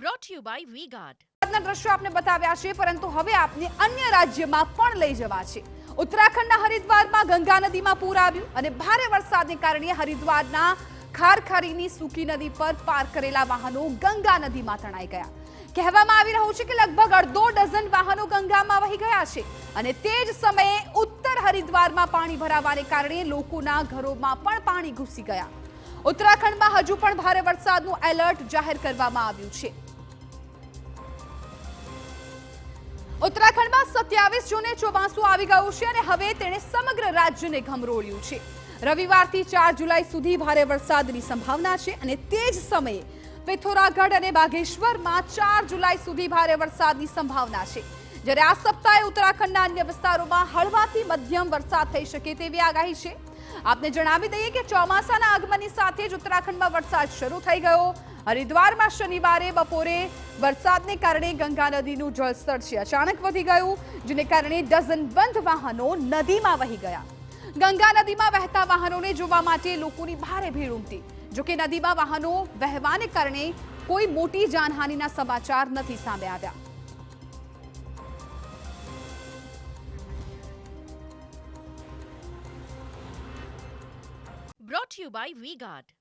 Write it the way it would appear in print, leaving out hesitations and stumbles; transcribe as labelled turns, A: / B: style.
A: brought to you by V-Guard.
B: ના દ્રશ્યો આપને બતાવ્યા છે, પરંતુ હવે આપને અન્ય રાજ્યમાં પણ લઈ જવા છે. ઉત્તરાખંડના હરિદ્વારમાં ગંગા નદીમાં પૂર આવ્યું અને ભારે વરસાદને કારણે હરિદ્વારના ખારખારીની સૂકી નદી પર પાર કરેલા વાહનો ગંગા નદીમાં તણાઈ ગયા. કહેવામાં આવી રહ્યું છે કે લગભગ અડધો ડઝન વાહનો ગંગામાં વહી ગયા છે અને તે જ સમયે ઉત્તર હરિદ્વારમાં પાણી ભરાવાને કારણે લોકોના ઘરોમાં પણ પાણી ઘૂસી ગયા. ઉત્તરાખંડમાં હજુ પણ ભારે વરસાદનું એલર્ટ જાહેર કરવામાં આવ્યું છે. ઉત્તરાખંડમાં 27 જૂને ચોમાસું આવી ગયું છે અને હવે તેણે સમગ્ર રાજ્યને ઘમરોળ્યું છે. રવિવારથી 4 જુલાઈ સુધી ભારે વરસાદની સંભાવના છે અને તે જ સમયે પિથોરાગઢ અને બાગેશ્વરમાં 4 જુલાઈ સુધી ભારે વરસાદની સંભાવના છે. જ્યારે આ સપ્તાહે ઉત્તરાખંડના અન્ય વિસ્તારોમાં હળવાથી મધ્યમ વરસાદ થઈ શકે તેવી આગાહી છે. આપને જણાવી દઈએ કે ચોમાસાના આગમનની સાથે જ ઉત્તરાખંડમાં વરસાદ શરૂ થઈ ગયો. હરિદ્વારમાં શનિવારે બપોરે વરસાદને કારણે ગંગા નદીનું જળસ્તર છે અચાનક વધી ગયું, જેને કારણે ડઝનબંધ વાહનો નદીમાં વહી ગયા. ગંગા નદીમાં વહેતા વાહનોને જોવા માટે લોકોની ભારે ભીડ ઉમટી. જોકે નદીમાં વાહનો વહેવાને કારણે કોઈ મોટી જાનહાનિના સમાચાર નથી સામે આવ્યા.
A: Brought to you by V-Guard.